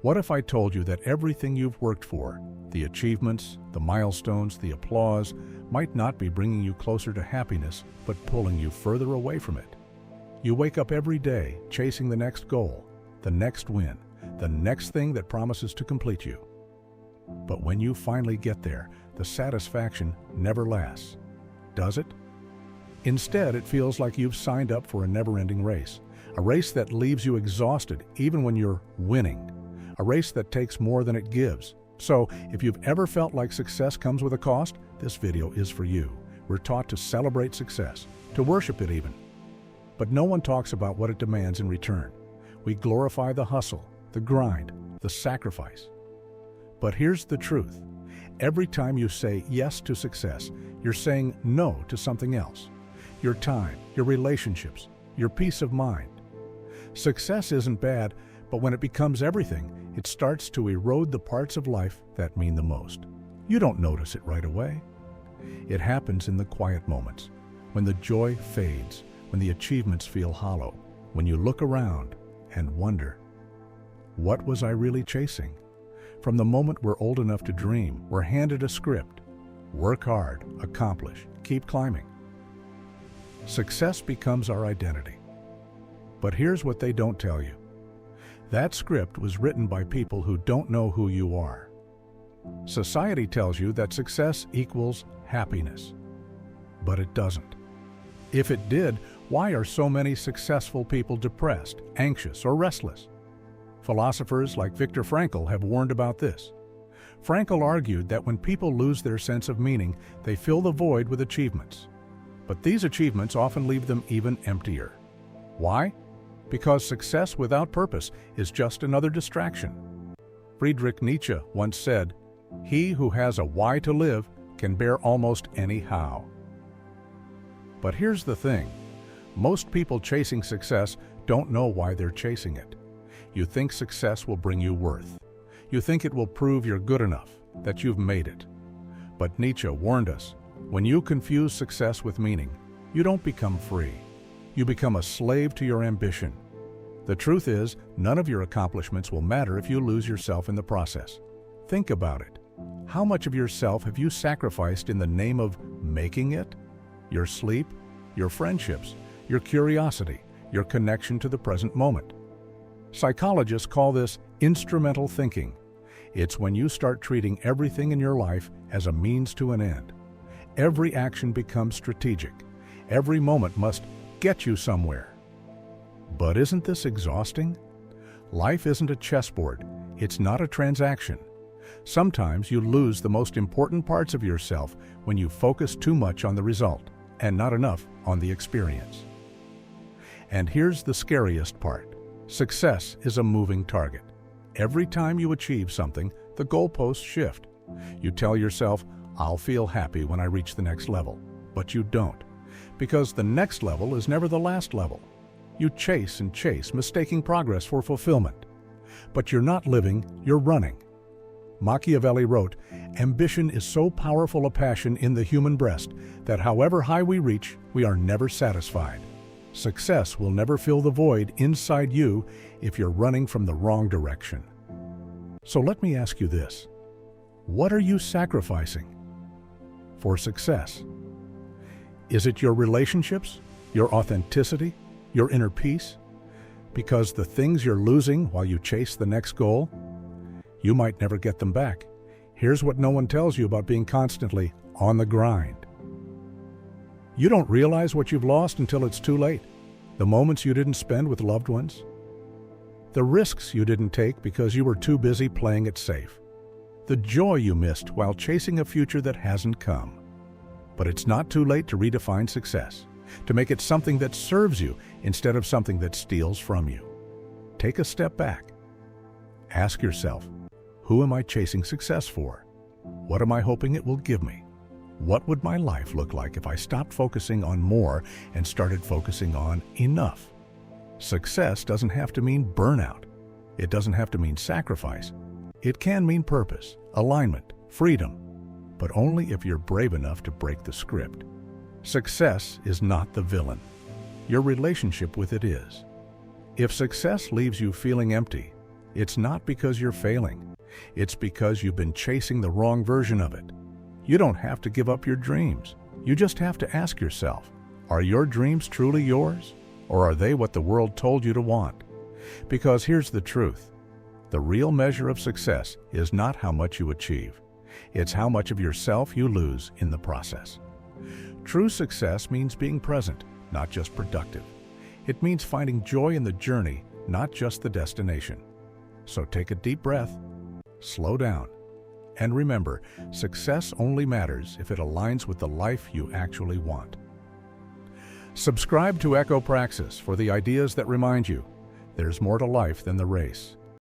What if I told you that everything you've worked for, the achievements, the milestones, the applause, might not be bringing you closer to happiness, but pulling you further away from it? You wake up every day chasing the next goal, the next win, the next thing that promises to complete you. But when you finally get there, the satisfaction never lasts, does it? Instead, it feels like you've signed up for a never-ending race, a race that leaves you exhausted even when you're winning, a race that takes more than it gives. So, if you've ever felt like success comes with a cost, this video is for you. We're taught to celebrate success, to worship it even. But no one talks about what it demands in return. We glorify the hustle, the grind, the sacrifice. But here's the truth. Every time you say yes to success, you're saying no to something else. Your time, your relationships, your peace of mind. Success isn't bad, but when it becomes everything, it starts to erode the parts of life that mean the most. You don't notice it right away. It happens in the quiet moments, when the joy fades, when the achievements feel hollow, when you look around and wonder, what was I really chasing? From the moment we're old enough to dream, we're handed a script. Work hard, accomplish, keep climbing. Success becomes our identity. But here's what they don't tell you. That script was written by people who don't know who you are. Society tells you that success equals happiness. But it doesn't. If it did, why are so many successful people depressed, anxious, or restless? Philosophers like Viktor Frankl have warned about this. Frankl argued that when people lose their sense of meaning, they fill the void with achievements. But these achievements often leave them even emptier. Why? Because success without purpose is just another distraction. Friedrich Nietzsche once said, "He who has a why to live can bear almost any how." But here's the thing. Most people chasing success don't know why they're chasing it. You think success will bring you worth. You think it will prove you're good enough, that you've made it. But Nietzsche warned us, when you confuse success with meaning, you don't become free. You become a slave to your ambition. The truth is, none of your accomplishments will matter if you lose yourself in the process. Think about it. How much of yourself have you sacrificed in the name of making it? Your sleep, your friendships, your curiosity, your connection to the present moment. Psychologists call this instrumental thinking. It's when you start treating everything in your life as a means to an end. Every action becomes strategic. Every moment must get you somewhere. But isn't this exhausting? Life isn't a chessboard. It's not a transaction. Sometimes you lose the most important parts of yourself when you focus too much on the result and not enough on the experience. And here's the scariest part. Success is a moving target. Every time you achieve something, the goalposts shift. You tell yourself, "I'll feel happy when I reach the next level." But you don't, because the next level is never the last level. You chase and chase, mistaking progress for fulfillment. But you're not living, you're running. Machiavelli wrote, "Ambition is so powerful a passion in the human breast that however high we reach, we are never satisfied." Success will never fill the void inside you if you're running from the wrong direction. So let me ask you this. What are you sacrificing for success? Is it your relationships, your authenticity, your inner peace? Because the things you're losing while you chase the next goal, you might never get them back. Here's what no one tells you about being constantly on the grind. You don't realize what you've lost until it's too late. The moments you didn't spend with loved ones. The risks you didn't take because you were too busy playing it safe. The joy you missed while chasing a future that hasn't come. But it's not too late to redefine success, to make it something that serves you instead of something that steals from you. Take a step back. Ask yourself, who am I chasing success for? What am I hoping it will give me? What would my life look like if I stopped focusing on more and started focusing on enough? Success doesn't have to mean burnout. It doesn't have to mean sacrifice. It can mean purpose, alignment, freedom, but only if you're brave enough to break the script. Success is not the villain. Your relationship with it is. If success leaves you feeling empty, It's not because you're failing. It's because you've been chasing the wrong version of it. You don't have to give up your dreams. You just have to ask yourself, are your dreams truly yours? Or are they what the world told you to want? Because here's the truth. The real measure of success is not how much you achieve. It's how much of yourself you lose in the process. True success means being present, not just productive. It means finding joy in the journey, not just the destination. So take a deep breath, slow down, and remember, success only matters if it aligns with the life you actually want. Subscribe to Echo Praxis for the ideas that remind you there's more to life than the race.